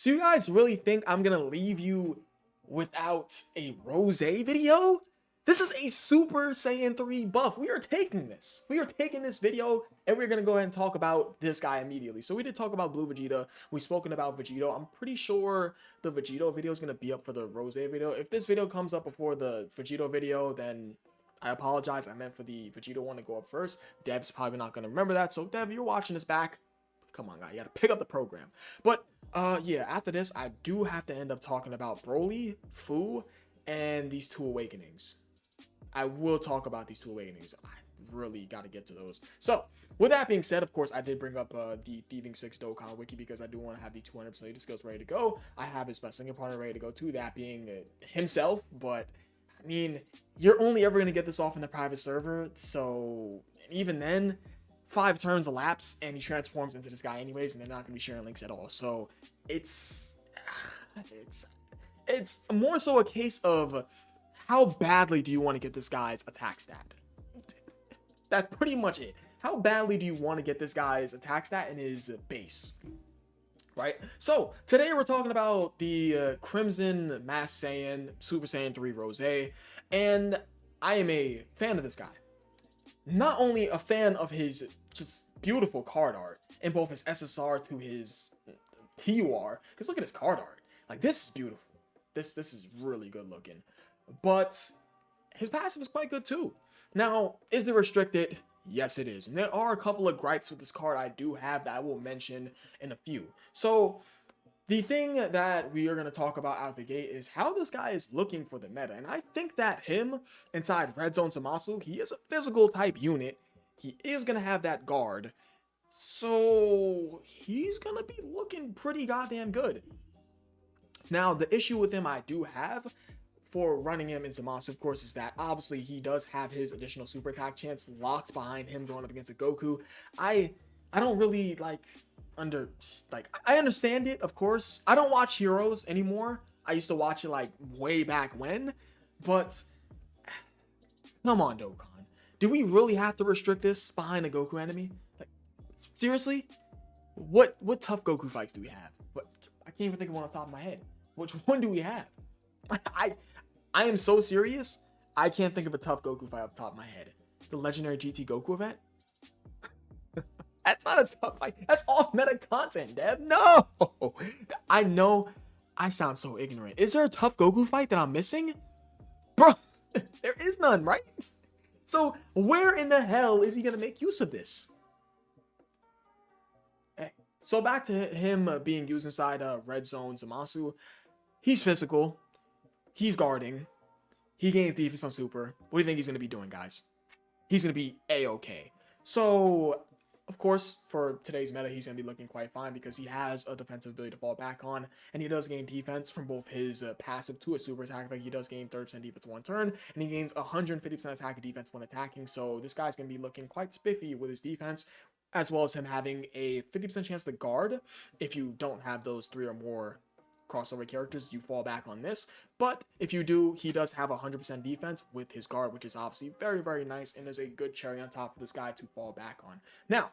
So you guys really think I'm gonna leave you without a Rosé video? This is a Super Saiyan 3 buff. We are taking this. We are taking this video and we're gonna go ahead and talk about this guy immediately. So we did talk about Blue Vegeta. We've spoken about Vegito. I'm pretty sure the Vegito video is gonna be up for the Rosé video. If this video comes up before the Vegito video, then I apologize. I meant for the Vegito one to go up first. Dev's probably not gonna remember that. So Dev, you're watching this back. Come on, guy. You gotta pick up the program. But yeah, after this, I do have to end up talking about Broly, Fu, and these two awakenings. I will talk about these two awakenings. I really got to get to those. So, with that being said, of course, I did bring up the Thieving 6 Dokkan wiki because I do want to have the 200% leader skills ready to go. I have his best single partner ready to go too, that being himself. But, I mean, you're only ever going to get this off in the private server. So, even then, 5 turns elapse and he transforms into this guy anyways, and they're not going to be sharing links at all. So, it's more so a case of how badly do you want to get this guy's attack stat? That's pretty much it. How badly do you want to get this guy's attack stat and his base? Right? So, today we're talking about the Crimson Masked Saiyan Super Saiyan 3 Rosé, and I am a fan of this guy. Not only a fan of his just beautiful card art, in both his SSR to his TUR, because look at his card art. Like, this is beautiful. This is really good looking. But his passive is quite good too. Now, is it restricted? Yes, it is. And there are a couple of gripes with this card I do have that I will mention in a few. So, the thing that we are going to talk about out the gate is how this guy is looking for the meta. And I think that him inside Red Zone Zamasu, he is a physical type unit. He is going to have that guard. So, he's going to be looking pretty goddamn good. Now, the issue with him I do have for running him in Zamasu, of course, is that obviously he does have his additional super attack chance locked behind him going up against a Goku. I don't really I understand it, of course. I don't watch Heroes anymore. I used to watch it like way back when, but come on, Dokkan. Do we really have to restrict this behind a Goku enemy? Like, seriously? What tough Goku fights do we have? What, I can't even think of one off the top of my head. Which one do we have? I am so serious. I can't think of a tough Goku fight off the top of my head. The legendary GT Goku event? That's not a tough fight. That's off meta content, Deb. No! I know I sound so ignorant. Is there a tough Goku fight that I'm missing? Bro, there is none, right? So where in the hell is he going to make use of this? So back to him being used inside Red Zone Zamasu. He's physical. He's guarding. He gains defense on super. What do you think he's going to be doing, guys? He's going to be A-okay. So, of course, for today's meta, he's going to be looking quite fine because he has a defensive ability to fall back on, and he does gain defense from both his passive to a super attack. Like, he does gain 30% defense one turn, and he gains 150% attack and defense when attacking. So, this guy's going to be looking quite spiffy with his defense, as well as him having a 50% chance to guard. If you don't have those 3 or more crossover characters, you fall back on this, but if you do, he does have 100% defense with his guard, which is obviously very, very nice, and is a good cherry on top for this guy to fall back on. Now,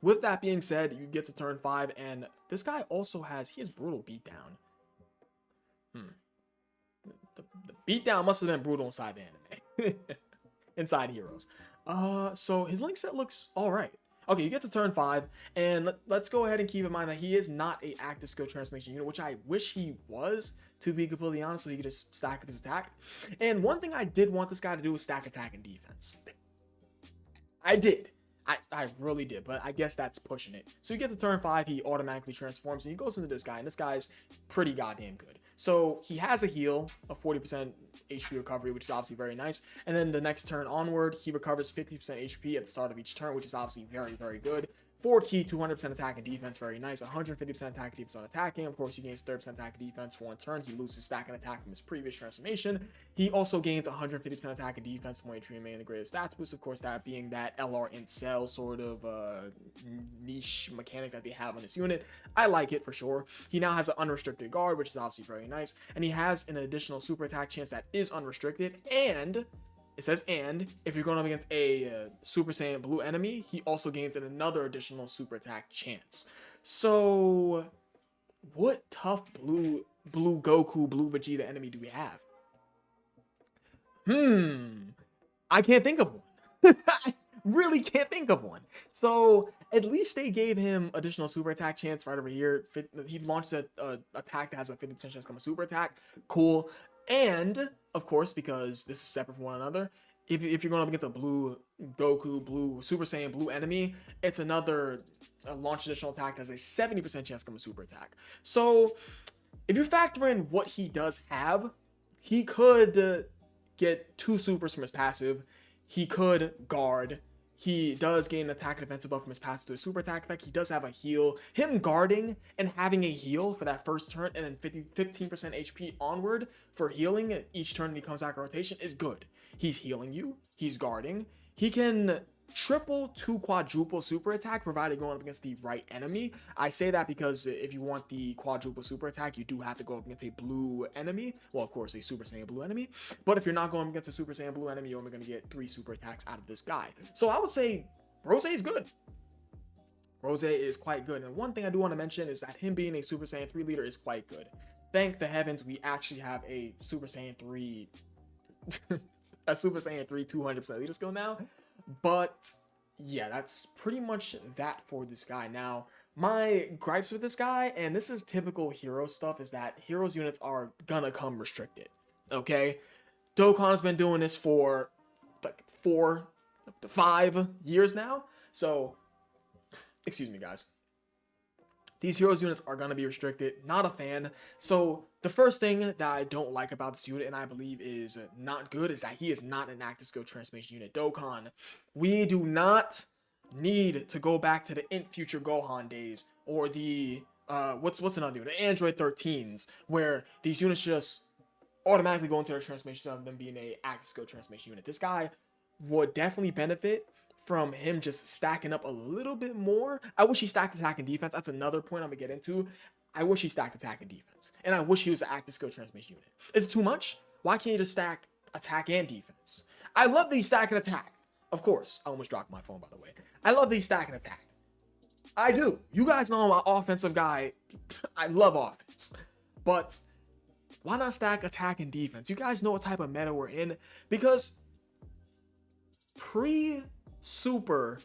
with that being said, you get to turn 5, and this guy also he has brutal beatdown. The beatdown must have been brutal inside the anime. Inside Heroes. So his link set looks alright. Okay, you get to turn 5, and let's go ahead and keep in mind that he is not an active skill transformation unit, which I wish he was, to be completely honest, so he could just stack up his attack. And one thing I did want this guy to do was stack attack and defense. I did. I really did, but I guess that's pushing it. So you get to turn 5, he automatically transforms, and he goes into this guy, and this guy's pretty goddamn good. So he has a heal of 40% HP recovery, which is obviously very nice. And then the next turn onward, he recovers 50% HP at the start of each turn, which is obviously very, very good. 4 key, 200% attack and defense, very nice. 150% attack and defense on attacking. Of course, he gains 30% attack and defense for 1 turn. He loses stack and attack from his previous transformation. He also gains 150% attack and defense when he remain the greatest stats boost. Of course, that being that LR in cell sort of niche mechanic that they have on this unit. I like it for sure. He now has an unrestricted guard, which is obviously very nice. And he has an additional super attack chance that is unrestricted. And it says, and if you're going up against a Super Saiyan Blue enemy, he also gains another additional super attack chance. So what tough blue Goku, blue Vegeta enemy do we have? I can't think of one. I really can't think of one. So at least they gave him additional super attack chance right over here. He launched a attack that has a 50% chance to become a super attack. Cool. And of course, because this is separate from one another, if you're going up against a blue Goku, blue Super Saiyan, blue enemy, it's another launch additional attack that has a 70% chance to become a super attack. So if you factor in what he does have, he could get 2 supers from his passive. He could guard. He does gain an attack and defensive buff from his passive to a super attack effect. He does have a heal. Him guarding and having a heal for that first turn and then 15% HP onward for healing each turn he comes back in rotation is good. He's healing you. He's guarding. He can triple to quadruple super attack provided going up against the right enemy. I say that because if you want the quadruple super attack, you do have to go up against a blue enemy. Well, of course, a Super Saiyan blue enemy. But if you're not going against a Super Saiyan blue enemy, you're only going to get 3 super attacks out of this guy. So I would say Rosé is good. Rosé is quite good. And one thing I do want to mention is that him being a Super Saiyan 3 leader is quite good. Thank the heavens we actually have a Super Saiyan 3 a Super Saiyan 3 200% leader skill now. But yeah, that's pretty much that for this guy. Now, my gripes with this guy, and this is typical hero stuff, is that heroes units are gonna come restricted. Okay? Dokkan has been doing this for like 4 to 5 years now. So, excuse me, guys. These heroes units are going to be restricted. Not a fan. So the first thing that I don't like about this unit, and I believe is not good, is that he is not an active skill transformation unit. Dokkan, we do not need to go back to the Int Future Gohan days or the what's another unit? The Android 13s, where these units just automatically go into their transformation of them being a active skill transformation unit. This guy would definitely benefit from him just stacking up a little bit more. I wish he stacked attack and defense. That's another point I'm gonna get into. I wish he stacked attack and defense. And I wish he was an active skill transformation unit. Is it too much? Why can't you just stack attack and defense? I love these stack and attack. Of course. I almost dropped my phone, by the way. I love these stack and attack. I do. You guys know I'm an offensive guy. I love offense. But why not stack attack and defense? You guys know what type of meta we're in. Because pre-super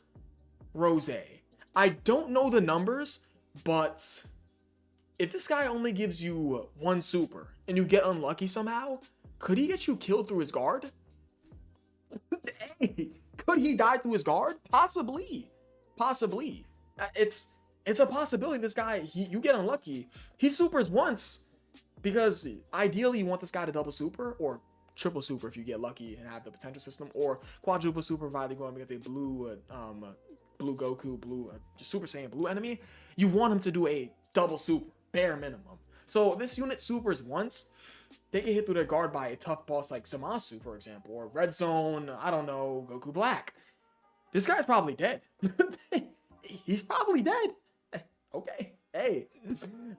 Rosé, I don't know the numbers, but if this guy only gives you 1 super and you get unlucky somehow, could he get you killed through his guard? Hey, could he die through his guard? Possibly. It's a possibility. This guy, you get unlucky. He supers once because ideally you want this guy to double super or triple super if you get lucky and have the potential system, or quadruple super provided going against a blue Goku, blue Super Saiyan blue enemy. You want him to do a double super, bare minimum. So if this unit supers once, they get hit through their guard by a tough boss like Zamasu, for example, or Red Zone, I don't know, Goku Black. This guy's probably dead. He's probably dead. Okay, hey,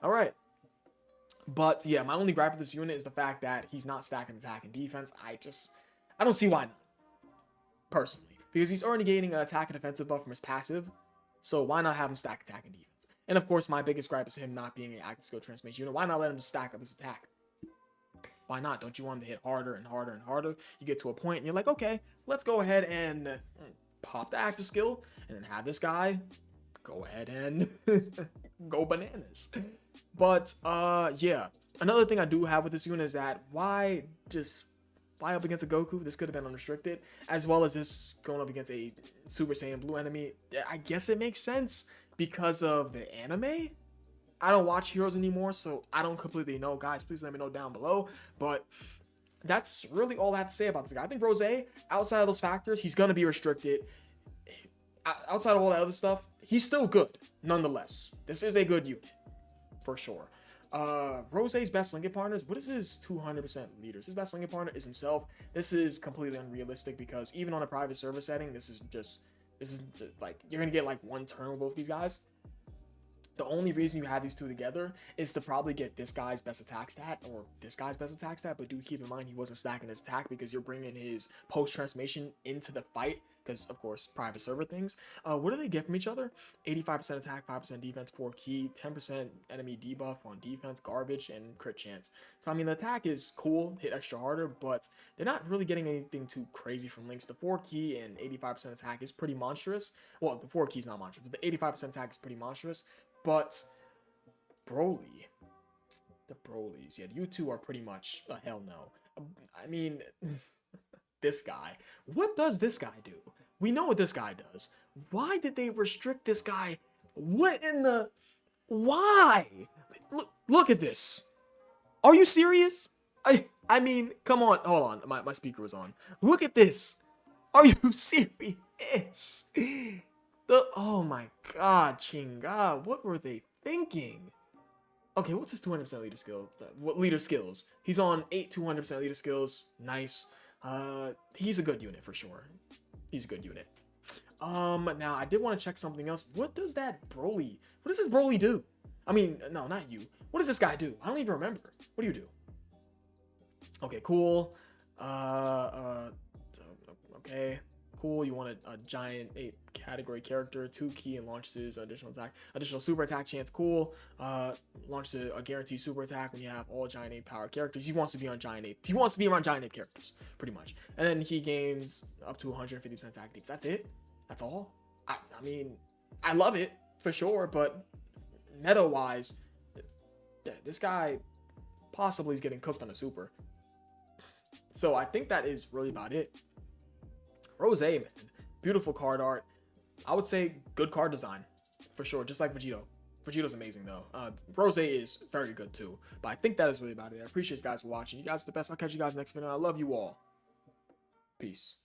all right. But yeah, my only gripe with this unit is the fact that he's not stacking attack and defense. I don't see why not, personally, because he's already gaining an attack and defensive buff from his passive. So why not have him stack attack and defense? And of course, my biggest gripe is him not being an active skill transformation unit. Why not let him just stack up his attack? Why not? Don't you want him to hit harder and harder and harder? You get to a point and you're like, okay, let's go ahead and pop the active skill and then have this guy go ahead and go bananas. But yeah, another thing I do have with this unit is that why up against a Goku? This could have been unrestricted, as well as this going up against a Super Saiyan blue enemy. I guess it makes sense because of the anime. I don't watch Heroes anymore, so I don't completely know. Guys, please let me know down below. But that's really all I have to say about this guy. I think Rosé, outside of those factors, he's going to be restricted. Outside of all that other stuff, he's still good, nonetheless. This is a good unit, for sure. Rosé's best linking partners, what is his 200% leaders? His best linking partner is himself. This is completely unrealistic because even on a private server setting, this is like, you're going to get like 1 turn with both these guys. The only reason you have these two together is to probably get this guy's best attack stat or this guy's best attack stat, but do keep in mind he wasn't stacking his attack because you're bringing his post-transformation into the fight because, of course, private server things. What do they get from each other? 85% attack, 5% defense, 4 key, 10% enemy debuff on defense, garbage, and crit chance. So, I mean, the attack is cool, hit extra harder, but they're not really getting anything too crazy from links. The 4 key and 85% attack is pretty monstrous. Well, the 4 key is not monstrous, but the 85% attack is pretty monstrous. But Broly, the Brolys, yeah, you two are pretty much a hell no. I mean, this guy. What does this guy do? We know what this guy does. Why did they restrict this guy? What in the... Why? Look at this. Are you serious? I mean, come on. Hold on. My speaker was on. Look at this. Are you serious? Oh my god, Chinga, what were they thinking? Okay, what's his 200% leader skill? What leader skills? He's on 8 200% leader skills. Nice. He's a good unit for sure. He's a good unit. Now I did want to check something else. What does that Broly? What does this Broly do? I mean, no, not you. What does this guy do? I don't even remember. What do you do? Okay, cool. Okay. Cool, you want a giant 8 category character, 2 key and launches additional attack, additional super attack chance. Cool. Launches a guaranteed super attack when you have all giant 8 power characters. He wants to be on giant 8. He wants to be around giant 8 characters, pretty much. And then he gains up to 150% attack deeps. That's it. That's all. I mean, I love it for sure, but meta wise, this guy possibly is getting cooked on a super. So I think that is really about it. Rosé, man, beautiful card art. I would say good card design for sure, just like Vegito. Vegito's amazing though. Rosé is very good too. But I think that is really about it. I appreciate you guys for watching. You guys are the best. I'll catch you guys next video. I love you all. Peace.